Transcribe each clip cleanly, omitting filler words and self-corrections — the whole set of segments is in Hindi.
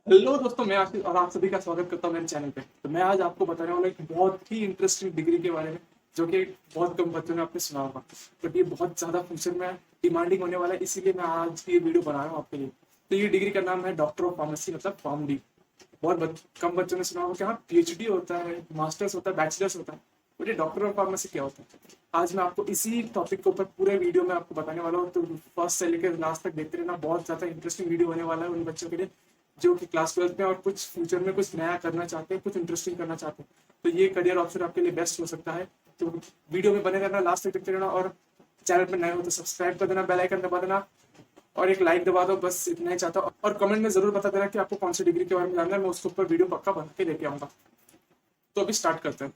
हेलो दोस्तों, मैं आशीष और आप सभी का स्वागत करता हूँ मेरे चैनल पे। तो मैं आज आपको बताने वाला एक बहुत ही इंटरेस्टिंग डिग्री के बारे में, जो कि बहुत कम बच्चों ने आपने सुना होगा। बट ये बहुत ज़्यादा फ्यूचर में डिमांडिंग होने वाला है, इसीलिए मैं आज ये वीडियो बना रहा हूँ आपके लिए। तो ये डिग्री का नाम है डॉक्टर ऑफ फार्मेसी, मतलब फार्मडी। कम बच्चों ने सुना होगा कि हाँ, पीएचडी होता है, मास्टर्स होता है, बैचलर्स होता है। बट ये डॉक्टर ऑफ फार्मेसी क्या होता है, आज मैं आपको इसी टॉपिक के ऊपर पूरे वीडियो में आपको बताने वाला हूँ। तो फर्स्ट से लेकर लास्ट तक देखते रहना, बहुत ज़्यादा इंटरेस्टिंग वीडियो होने वाला है उन बच्चों के लिए जो कि क्लास 12 में और कुछ फ्यूचर में कुछ नया करना चाहते हैं, कुछ इंटरेस्टिंग करना चाहते हैं। तो ये करियर ऑप्शन आपके लिए बेस्ट हो सकता है। तो वीडियो में बने रहना, लास्ट तक देखते रहना, और चैनल पर नए हो तो सब्सक्राइब कर देना, बेल आइकन दबा देना और एक लाइक दबा दो। बस इतना ही चाहता हूँ, और कमेंट में जरूर बता देना कि आपको कौन सी डिग्री के बारे में जानना है। मैं उसके ऊपर वीडियो पक्का बना के लेके आऊंगा। तो अभी स्टार्ट करते हैं।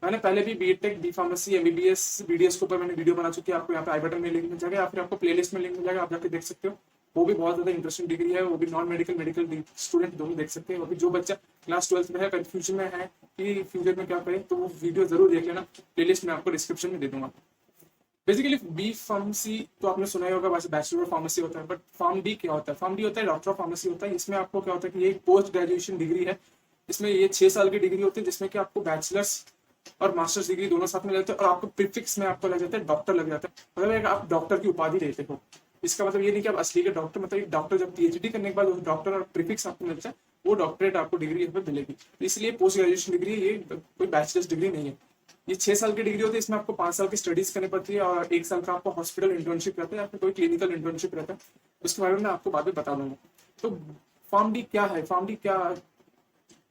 मैंने पहले भी BTech, B pharmacy, MBBS, BDS के ऊपर मैंने वीडियो बना चुकी है। आपको यहाँ पे आई बटन में लिंक मिल जाएगा या फिर आपको प्लेलिस्ट में लिंक मिल जाएगा, आप जाके देख सकते हो। वो भी बहुत ज्यादा इंटरेस्टिंग डिग्री है। वो भी नॉन मेडिकल, मेडिकल स्टूडेंट दोनों देख सकते हैं। वो भी जो बच्चा क्लास 12 में है, कंफ्यूजन में है कि फ्यूचर में क्या करे, तो वो वीडियो जरूर देख लेना। प्लेलिस्ट में आपको डिस्क्रिप्शन में दे दूंगा। बेसिकली बी फार्मेसी तो आपने सुना ही होगा, वैसे बैचलर ऑफ फार्मेसी होता है। बट फार्म डी क्या होता है? फार्म डी होता है डॉक्टर ऑफ फार्मेसी होता है। इसमें आपको क्या होता है कि ये एक पोस्ट ग्रेजुएशन डिग्री है। इसमें ये 6 साल की डिग्री होती है, जिसमें कि आपको बैचलर्स और मास्टर्स डिग्री दोनों साथ में लगते हैं, और आपको प्रीफिक्स में आपको लग जाता है डॉक्टर लग जाता है। मतलब एक आप डॉक्टर की उपाधि लेते हो। इसका मतलब ये नहीं कि आप असली के डॉक्टर, मतलब एक डॉक्टर जब पीएचडी करने के बाद उस डॉक्टर और प्रीफिक्स आपको मिलता है, वो डॉक्टरेट आपको डिग्री यहाँ पे मिलेगी। तो इसलिए पोस्ट ग्रेजुएशन डिग्री, ये कोई बैचलर्स डिग्री नहीं है। ये 6 साल की डिग्री होती है। इसमें आपको 5 साल की स्टडीज करनी पड़ती है और 1 साल का आपको हॉस्पिटल इंटर्नशिप रहता है या फिर कोई क्लिनिकल इंटर्नशिप रहता है। उसके बारे में मैं आपको बाद में बता दूंगा। तो फार्म डी क्या है? फार्म डी क्या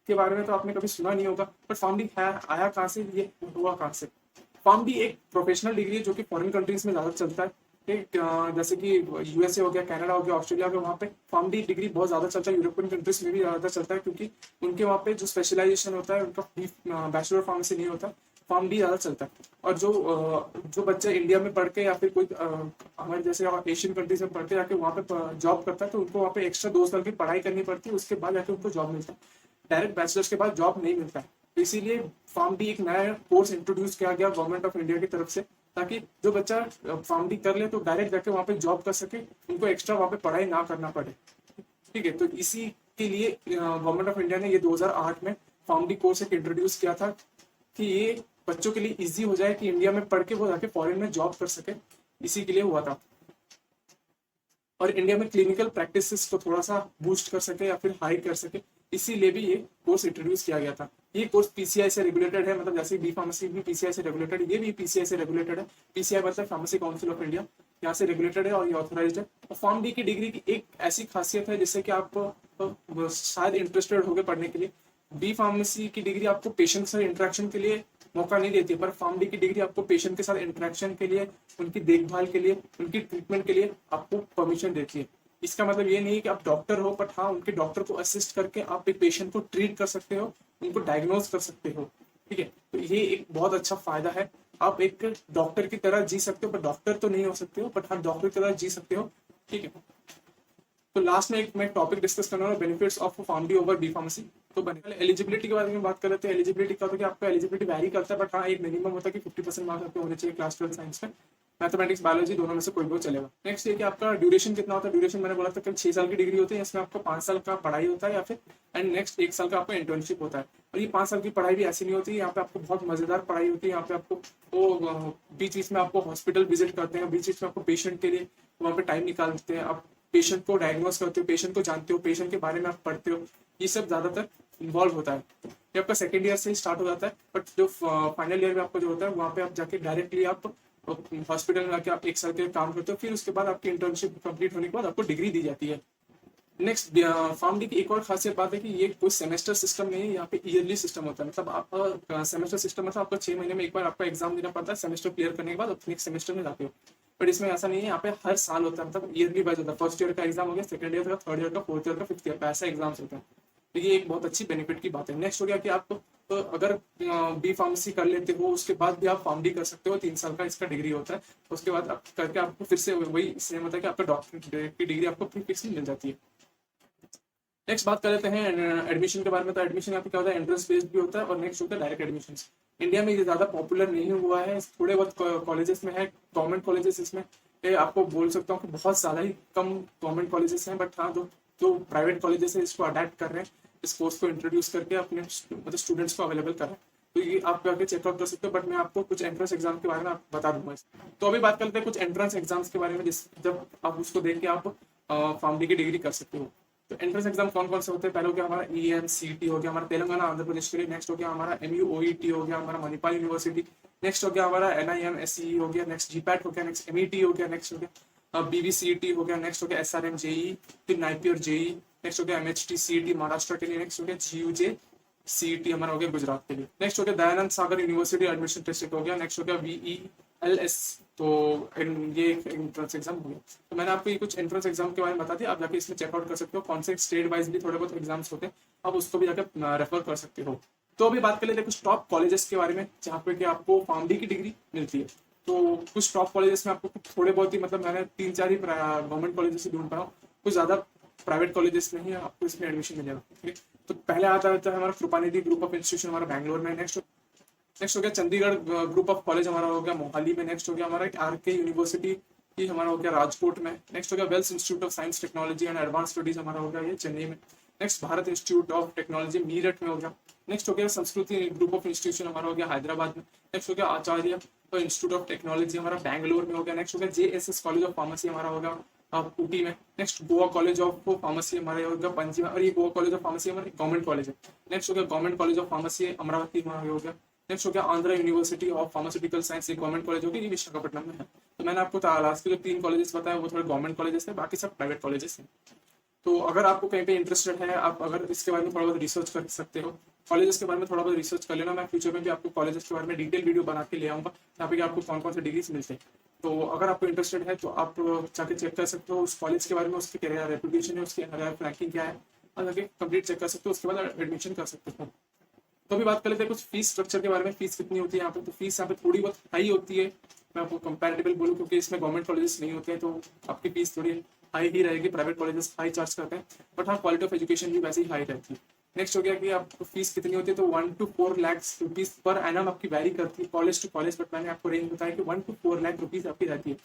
के बारे में तो आपने कभी सुना नहीं होगा, बट फार्म डी है आया कहाँ से, ये हुआ कहाँ से? फार्म डी एक प्रोफेशनल डिग्री है जो कि फॉरेन कंट्रीज में ज्यादा चलता है। जैसे कि यूएसए हो गया, कनाडा हो गया, ऑस्ट्रेलिया हो गया, वहाँ पे फार्म डी डिग्री बहुत ज्यादा चलता है। यूरोपियन कंट्रीज में भी ज्यादा चलता है, क्योंकि उनके वहाँ पे जो स्पेशलाइजेशन होता है उनका बैचलर ऑफ फार्मेसी नहीं होता, फार्म डी ज्यादा चलता है। और जो बच्चा इंडिया में पढ़ के या फिर कोई हमारे जैसे एशियन कंट्रीज में पढ़ के जाके वहाँ पे जॉब करता है, तो उनको वहाँ पे एक्स्ट्रा 2 साल की पढ़ाई करनी पड़ती है। उसके बाद जाके उनको जॉब मिलता है। डायरेक्ट बैचलर्स के बाद जॉब नहीं मिलता है। तो इसीलिए फार्म डी एक नया कोर्स इंट्रोड्यूस किया गया गवर्नमेंट ऑफ इंडिया की तरफ से, ताकि जो बच्चा फार्म डी कर ले तो डायरेक्ट जाके वहाँ पे जॉब कर सके, उनको एक्स्ट्रा वहाँ पे पढ़ाई ना करना पड़े। ठीक है, तो इसी के लिए गवर्नमेंट ऑफ इंडिया ने ये 2008 में फार्म डी कोर्स एक इंट्रोड्यूस किया था, कि ये बच्चों के लिए इजी हो जाए कि इंडिया में पढ़ के वो जाके फॉरेन में जॉब कर सके। इसी के लिए हुआ था। और इंडिया में क्लिनिकल प्रैक्टिसेस को थोड़ा सा बूस्ट कर सके या फिर हाई कर सके, इसीलिए भी ये कोर्स इंट्रोड्यूस किया गया था। ये कोर्स पीसीआई से रेगुलेटेड है, मतलब जैसे बी फार्मेसी भी पीसीआई से रेगुलेटेड है, ये भी पीसीआई से रेगुलेटेड है। पीसीआई मतलब फार्मेसी काउंसिल ऑफ इंडिया, यहाँ से रेगुलेटेड है और ये ऑथोराइज्ड है। और फार्म डी की डिग्री की एक ऐसी खासियत है जिससे कि आप शायद इंटरेस्टेड होगे पढ़ने के लिए। बी फार्मेसी की डिग्री आपको पेशेंट से इंटरेक्शन के लिए मौका नहीं देती, पर फार्म डी की डिग्री आपको पेशेंट के साथ इंटरेक्शन के लिए, उनकी देखभाल के लिए, उनकी ट्रीटमेंट के लिए आपको परमिशन देती है। इसका मतलब ये नहीं है कि आप डॉक्टर हो, बट हाँ, उनके डॉक्टर को असिस्ट करके आप एक पेशेंट को ट्रीट कर सकते हो, उनको डायग्नोज कर सकते हो। ठीक है, तो ये एक बहुत अच्छा फायदा है। आप एक डॉक्टर की तरह जी सकते हो, पर डॉक्टर तो नहीं हो सकते हो, बट हाँ, डॉक्टर की तरह जी सकते हो। ठीक है, तो लास्ट में एक मैं टॉपिक डिस्कस करना है, benefits of Pharm D over B pharmacy. तो पहले एलिजिबिलिटी के बारे में बात कर लेते हैं। एलिजिबिलिटी का होता है कि आपका एलिजिबिलिटी वैरी करता है, बट हाँ, एक मिनिमम होता है कि 50% मार्क्स आपके होने चाहिए क्लास 12 साइंस में। मैथमेटिक्स, बायोलॉजी दोनों में से कोई भी चलेगा। नेक्स्ट ये कि आपका ड्यूरेशन कितना होता है। ड्यूरेशन मैंने बोला था कि 6 साल की डिग्री होती है, इसमें आपको 5 साल का पढ़ाई होता है या फिर एंड नेक्स्ट 1 साल का आपका इंटर्नशिप होता है। और ये 5 साल की पढ़ाई भी ऐसी नहीं होती है, यहाँ पे आपको बहुत मजेदार पढ़ाई होती है। यहाँ पे आपको वो बीच बीच में आपको हॉस्पिटल विजिट करते हैं, बीच बीच में आपको पेशेंट के लिए वहाँ पे टाइम निकालते हैं। आप पेशेंट को डायग्नोस करते हो, पेशेंट को जानते हो, पेशेंट के बारे में आप पढ़ते हो। ये सब ज्यादातर इन्वॉल्व होता है। ये आपका सेकेंड ईयर से ही स्टार्ट हो जाता है, बट जो फाइनल ईयर में आपको जो होता है, वहाँ पे आप जाके डायरेक्टली आप हॉस्पिटल में जाके आप 1 साल के काम करते हो। फिर उसके बाद आपकी इंटर्नशिप कंप्लीट होने के बाद आपको डिग्री दी जाती है। नेक्स्ट, फार्म डी की एक और खासियत बात है कि ये कोई सेमेस्टर सिस्टम नहीं है, यहाँ पे ईयरली सिस्टम होता है। मतलब आपका सेमेस्टर सिस्टम मतलब आपको 6 महीने में एक बार आपका एग्जाम देना पड़ता है। सेमेस्टर क्लियर करने के बाद आप नेक्स्ट सेमेस्टर में जाते हो। बट इसमें ऐसा नहीं है, यहाँ पे हर साल होता है, मतलब ईयरली वाइज होता है। फर्स्ट ईयर का एग्जाम हो गया, सेकंड ईयर का, थर्ड ईयर का, फोर्थ ईयर का, फिफ्थ ईयर का, ऐसा एग्जाम्स होता है। तो ये एक बहुत अच्छी बेनिफिट की बात है। नेक्स्ट हो गया कि आप तो अगर बी फार्मेसी कर लेते हो, उसके बाद भी आप फार्म डी कर सकते हो। 3 साल का इसका डिग्री होता है। उसके बाद आप करके आपको फिर से वही सेम होता है कि आपका डॉक्टर की डिग्री आपको फिक्स मिल जाती है। नेक्स्ट बात कर लेते हैं एडमिशन के बारे में। तो एडमिशन यहाँ पे क्या होता है, एंट्रेंस बेस्ड भी होता है और नेक्स्ट होता है डायरेक्ट एडमिशन। इंडिया में ये ज्यादा पॉपुलर नहीं हुआ है, थोड़े बहुत कॉलेजेस में है, गवर्नमेंट कॉलेजेस इसमें आपको बोल सकता हूँ कि बहुत ज्यादा ही कम गवर्नमेंट कॉलेजेस हैं। बट हाँ, जो तो प्राइवेट कॉलेजेस है इसको अडेप्ट कर रहे हैं, इस कोर्स को इंट्रोड्यूस करके अपने मतलब स्टूडेंट्स को अवेलेबल कर रहे हैं। तो ये आप जाके चेकआउट कर सकते हो, बट मैं आपको कुछ एंट्रेंस एग्जाम के बारे में बता दूंगा। तो अभी बात करते हैं कुछ एंट्रेंस एग्जाम्स के बारे में, जिस जब आप उसको देख के आप फार्मडी की डिग्री कर सकते हो। तो एंट्रेंस एग्जाम कौन कौन से होते हैं? पहले हो गया हमारा EMCT हो गया हमारा तेलंगाना आंध्र प्रदेश के लिए, नेक्स्ट हो गया हमारा MUOET हो गया हमारा मणिपाल यूनिवर्सिटी, नेक्स्ट हो गया हमारा NIM-SCE हो गया, नेक्स्ट GPAT हो गया, नेक्स्ट MET हो गया, नेक्स्ट हो गया BBCET हो गया, नेक्स्ट हो गया SRM JEE, फिर NIPE और JEE, नेक्स्ट हो गया MHT CET महाराष्ट्र के लिए, नेक्स्ट हो गया GUJ CET हमारा हो गया गुजरात के लिए, नेक्स्ट हो गया दयानंद सागर यूनिवर्सिटी एडमिशन टेस्ट हो गया, नेक्स्ट हो गया VELS। तो ये एक एंट्रेंस एग्जाम हो गया। तो मैंने आपको ये कुछ एंट्रेंस एग्जाम के बारे में बता दिया, आप जाके इसमें चेकआउट कर सकते हो। कौन से स्टेट वाइज भी थोड़े बहुत एग्जाम्स होते हैं, आप उसको भी जाकर रेफर कर सकते हो। तो अभी बात कर लेते हैं कुछ टॉप कॉलेजेस के बारे में जहाँ पे कि आपको फार्मडी की डिग्री मिलती है। तो कुछ टॉप कॉलेजेस में आपको थोड़े बहुत ही मतलब मैंने 3-4 ही गवर्नमेंट कॉलेजेस से ढूंढ पाया हूँ, कुछ ज़्यादा प्राइवेट कॉलेजेस में ही आपको इसमें एडमिशन मिलेगा। ठीक है, तो पहले आता है हमारा कृपानिधि ग्रुप ऑफ इंस्टीट्यूशन हमारा बैंगलोर में, नेक्स्ट हो गया चंडीगढ़ ग्रुप ऑफ कॉलेज हमारा हो गया मोहाली में, नेक्स्ट हो गया हमारा RK यूनिवर्सिटी की हमारा हो गया राजकोट में, नेक्स्ट हो गया Vels Institute of Science Technology and Advance Studies हमारा हो गया ये चेन्नई में, next Bharat Institute of Technology Meerut में हो गया, नेक्स्ट हो गया संस्कृति ग्रुप ऑफ इंस्टीट्यूशन हमारा हो गया हैदराबाद में, नेक्स्ट हो गया आचार्य इंस्टीट्यूट ऑफ टेक्नोलॉजी हमारा बैंगलोर में हो गया, नेक्स्ट हो गया JSS कॉलेज ऑफ फार्मेसी हमारा होगा ऊटी में, next Goa college of pharmacy हमारे होगा पणजी में, और ये गोवा कॉलेज ऑफ फार्मेसी हमारे गवर्नमेंट कॉलेज है, नेक्स्ट हो गया government college of pharmacy Amravati हमारा हो गया, नेक्स्ट हो गया Andhra university of pharmaceutical science, एक गवर्नमेंट कॉलेज होगी, ये विशाखापट्टनम में है। तो मैंने आपको लास्ट के जो 3 कॉलेजेस बताए वो थोड़े गवर्नमेंट कॉलेजेस हैं, बाकी सब प्राइवेट कॉलेजेस हैं। तो अगर आपको कहीं पे इंटरेस्टेड है, आप अगर इसके बारे में थोड़ा बहुत रिसर्च कर सकते हो, कॉलेजेस के बारे में थोड़ा बहुत रिसर्च कर लेना। मैं फ्यूचर में भी आपको कॉलेजेस के बारे में डिटेल वीडियो बना के ले आऊँगा, यहाँ पे आपको कौन कौन से डिग्रीज मिलते हैं। तो अगर आपको इंटरेस्टेड है तो आप जाके चेक कर सकते हो उस कॉलेज के बारे में, उसकी क्या रेपुटेशन है, उसकी रैंकिंग क्या है, और जाके कंप्लीट चेक कर सकते हो, उसके बाद एडमिशन कर सकते हो। तो अभी बात कर लेते हैं कुछ फीस स्ट्रक्चर के बारे में। फीस कितनी होती है यहाँ पे? तो फीस यहाँ पे थोड़ी बहुत हाई होती है, मैं आपको कंपैरेटिबल बोलूँ, क्योंकि इसमें गवर्नमेंट कॉलेजेस नहीं होते हैं, तो आपकी फीस थोड़ी हाई ही रहेगी। प्राइवेट कॉलेजेस हाई चार्ज करते हैं, बट हाँ क्वालिटी ऑफ एजुकेशन भी वैसे ही हाई रहती है। नेक्स्ट हो गया कि आपको फीस कितनी होती है, तो 1 to 4 lakh rupees per annum आपकी वैरी करती है कॉलेज टू कॉलेज, बट मैंने आपको रेंज बताया कि 1 to 4 लाख रुपीज आपकी रहती है।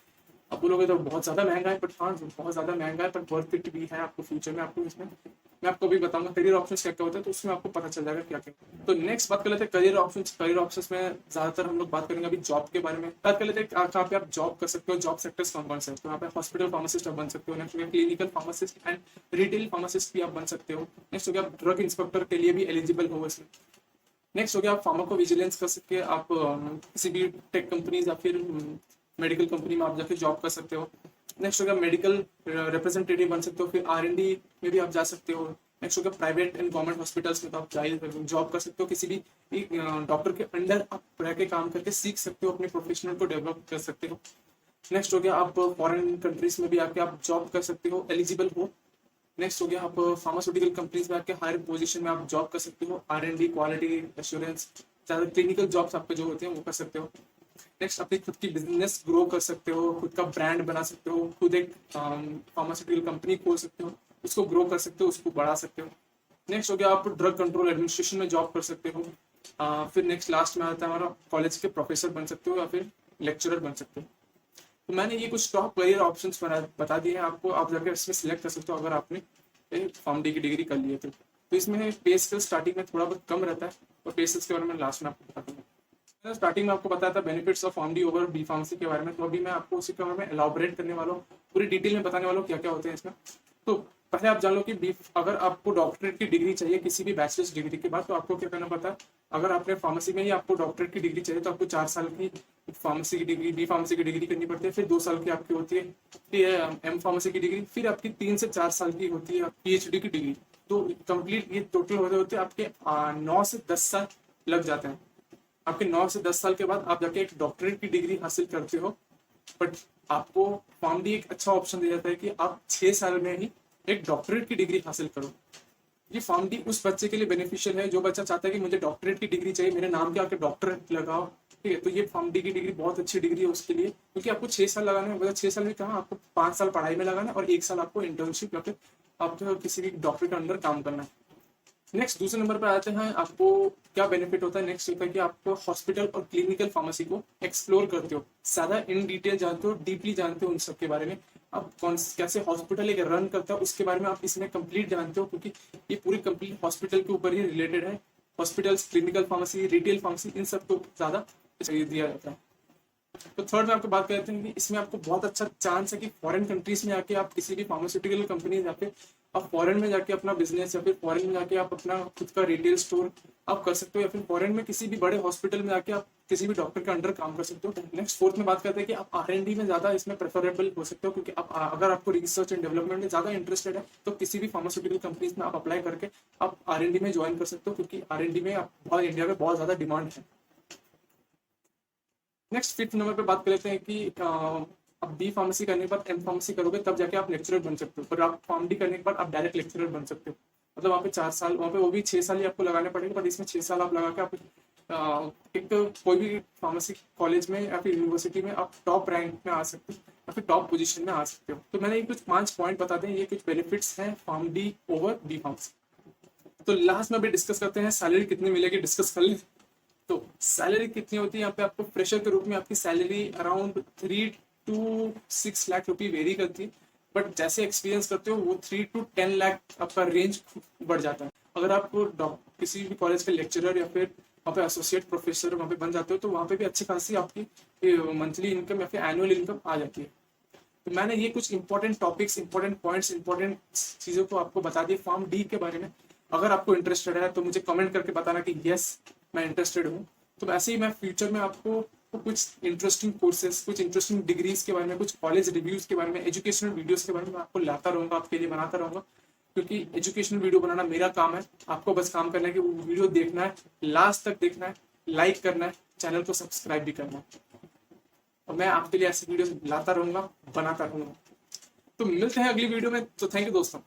अब बोलोगे तो बहुत ज्यादा महंगा है, बट हाँ बहुत ज्यादा महंगा है, पर वर्थ इट भी है आपको फ्यूचर में। आपको इसमें मैं आपको भी बताऊंगा करियर ऑप्शंस क्या क्या होते हैं, तो उसमें आपको पता चल जाएगा क्या क्या। तो नेक्स्ट बात कर लेते हैं करियर ऑप्शंस। करियर ऑप्शंस में ज्यादातर हम लोग बात करेंगे अभी जॉब के बारे में। बात कर लेते हैं कहाँ पे आप जॉब कर सकते हो, जॉब सेक्टर्स कौन कौन से हैं। तो यहाँ पे हॉस्पिटल फार्मासिस्ट आप बन सकते हो, नेक्स्ट हो गया clinical pharmacist and retail pharmacist भी आप बन सकते हो, नेक्स्ट हो गया आप ड्रग इंस्पेक्टर के लिए भी एलिजिबल हो इसमें, नेक्स्ट हो गया आप फार्माको विजिलेंस कर सकते हैं, आप किसी भी टेक कंपनीज या फिर मेडिकल कंपनी में आप जाके जॉब कर सकते हो। नेक्स्ट हो गया मेडिकल रिप्रेजेंटेटिव बन सकते हो, फिर R&D में भी आप जा सकते हो। नेक्स्ट हो गया प्राइवेट एंड गवर्नमेंट हॉस्पिटल्स में तो आप जॉब कर सकते हो, किसी भी डॉक्टर के अंडर आप रह के काम करके सीख सकते हो, अपने प्रोफेशनल को डेवलप कर सकते हो। नेक्स्ट हो गया आप फॉरेन कंट्रीज में भी आके आप जॉब कर सकते हो, एलिजिबल हो। नेक्स्ट हो गया आप फार्मास्यूटिकल कंपनीज में आके हायर पोजीशन में आप जॉब कर सकते हो, R&D क्वालिटी एश्योरेंस, ज़्यादा क्लिनिकल जॉब्स आपके जो होते हैं वो कर सकते हो। नेक्स्ट अपनी खुद की बिजनेस ग्रो कर सकते हो, खुद का ब्रांड बना सकते हो, खुद एक फार्मास्यूटिकल कंपनी खोल सकते हो, उसको ग्रो कर सकते हो, उसको बढ़ा सकते हो। नेक्स्ट हो गया आप ड्रग कंट्रोल एडमिनिस्ट्रेशन में जॉब कर सकते हो। फिर नेक्स्ट लास्ट में आता है हमारा कॉलेज के प्रोफेसर बन सकते हो या फिर लेक्चरर बन सकते हो। तो मैंने ये कुछ टॉप करियर ऑप्शंस बता दिए हैं आपको, आप जाकर इसमें सिलेक्ट कर सकते हो अगर आपने फार्मडी की डिग्री कर ली है तो इसमें पे स्केल स्टार्टिंग में थोड़ा बहुत कम रहता है, और पे स्केल्स के बारे में लास्ट में आपको बता दूंगा। मैंने स्टार्टिंग में आपको बताया था benefits of Pharm D over B pharmacy के बारे में, तो अभी मैं आपको उसी के बारे में एलाबोरेट करने वाला हूँ, पूरी डिटेल में बताने वाला हूँ क्या क्या होते हैं इसमें। तो पहले आप जान लो कि अगर आपको डॉक्टरेट की डिग्री चाहिए किसी भी बैचलर्स डिग्री के बाद, तो आपको क्या करना पड़ता है। अगर आपने फार्मेसी में ही आपको डॉक्टरेट की डिग्री चाहिए तो आपको 4 साल की फार्मेसी की डिग्री, बी फार्मेसी की डिग्री करनी पड़ती है, फिर 2 साल की आपकी होती है एम फार्मेसी की डिग्री, फिर आपकी 3 से 4 साल की होती है PhD की डिग्री। तो कंप्लीट ये टोटल होते होते आपके 9 से 10 साल लग जाते हैं। आपके 9 से 10 साल के बाद आप जाके एक डॉक्टरेट की डिग्री हासिल करते हो, बट आपको फार्मडी एक अच्छा ऑप्शन दे जाता है कि आप 6 साल में ही एक डॉक्टरेट की डिग्री हासिल करो। ये फार्मडी उस बच्चे के लिए बेनिफिशियल है जो बच्चा चाहता है कि मुझे डॉक्टरेट की डिग्री चाहिए, मेरे नाम के आके डॉक्टरेट लगाओ, ठीक है। तो ये फार्मडी की डिग्री बहुत अच्छी डिग्री है उसके लिए, क्योंकि आपको 6 साल लगाना है, मतलब 6 साल में कहा आपको 5 साल पढ़ाई में लगाना है और 1 साल आपको इंटर्नशिप या फिर आपको किसी भी डॉक्टर के अंदर काम करना है। नेक्स्ट दूसरे नंबर पर आते हैं आपको क्या बेनिफिट होता है। नेक्स्ट होता है कि आपको हॉस्पिटल और क्लिनिकल फार्मेसी को एक्सप्लोर करते हो, ज्यादा इन डिटेल जानते हो, डीपली जानते हो उन सब के बारे में। आप कौन कैसे हॉस्पिटल एक रन करता है उसके बारे में आप इसमें कंप्लीट जानते हो, क्योंकि ये पूरी कंप्लीट हॉस्पिटल के ऊपर ही रिलेटेड है। Hospitals, clinical pharmacy, retail pharmacy, इन सब को ज़्यादा दिया जाता है। तो थर्ड में आपको बात करते हैं कि इसमें आपको बहुत अच्छा चांस है कि फॉरेन कंट्रीज में जाके आप किसी भी फार्मास्यूटिकल कंपनी जाके आप फॉरेन में जाके अपना बिजनेस, या फिर फॉरेन में जाके आप अपना खुद का रिटेल स्टोर आप कर सकते हो, या फिर फॉरेन में किसी भी बड़े हॉस्पिटल में जाके आप किसी भी डॉक्टर के अंडर काम कर सकते हो। नेक्स्ट फोर्थ में बात करते हैं कि आप R&D में ज़्यादा इसमें प्रेफरेबल हो सकते हो, क्योंकि आप अगर आपको रिसर्च एंड डेवलपमेंट में ज़्यादा इंटरेस्टेड है तो किसी भी फार्मास्यूटिकल कंपनीज में आप अप्लाई करके आप R&D में ज्वाइन कर सकते हो, क्योंकि R&D में आप इंडिया में बहुत ज़्यादा डिमांड है। नेक्स्ट फिफ्थ नंबर पे बात कर लेते हैं कि आप बी फार्मेसी करने के बाद एम फार्मेसी करोगे तब जाके आप लेक्चरर बन सकते हो, पर आप फार्म डी करने के बाद आप डायरेक्ट लेक्चरर बन सकते हो। मतलब वहाँ पे 4 साल, वहाँ पे वो भी 6 साल ही आपको लगाने पड़ेंगे, पर इसमें 6 साल आप लगा के आप एक कोई भी फार्मेसी कॉलेज में या फिर यूनिवर्सिटी में आप टॉप रैंक में आ सकते हो या फिर टॉप पोजीशन में आ सकते हो। तो मैंने ये कुछ 5 पॉइंट बता दें, ये कुछ बेनिफिट्स हैं Pharm D over B pharmacy. तो लास्ट में अभी डिस्कस करते हैं सैलरी कितनी मिलेगी, डिस्कस कर लें। तो सैलरी कितनी होती है यहाँ पे, आपको फ्रेशर के रूप में आपकी सैलरी अराउंड 3 to 6 लाख रुपये वेरी करती है, बट जैसे एक्सपीरियंस करते हो वो 3 to 10 लाख आपका रेंज बढ़ जाता है। अगर आप किसी भी कॉलेज के लेक्चरर या फिर वहाँ पे एसोसिएट प्रोफेसर वहाँ पे बन जाते हो तो वहाँ पे भी अच्छी खासी आपकी मंथली इनकम या फिर एनुअल इनकम आ जाती है। तो मैंने ये कुछ important topics, important points, important चीज़ों को आपको बता दिए फार्म डी के बारे में। अगर आपको इंटरेस्टेड है तो मुझे कमेंट करके बताना कि यस मैं इंटरेस्टेड हूँ। तो ऐसे ही मैं फ्यूचर में आपको कुछ इंटरेस्टिंग कोर्सेज, कुछ इंटरेस्टिंग डिग्रीज के बारे में, कुछ कॉलेज रिव्यूज के बारे में, एजुकेशनल वीडियोस के बारे में आपको लाता रहूँगा, आपके लिए बनाता रहूँगा, क्योंकि एजुकेशनल वीडियो बनाना मेरा काम है। आपको बस काम करना है कि वो वीडियो देखना है, लास्ट तक देखना है, लाइक करना है, चैनल को सब्सक्राइब भी करना है, और मैं आपके लिए ऐसी वीडियोस लाता रहूँगा, बनाता रहूँगा। तो मिलते हैं अगली वीडियो में। तो थैंक यू दोस्तों।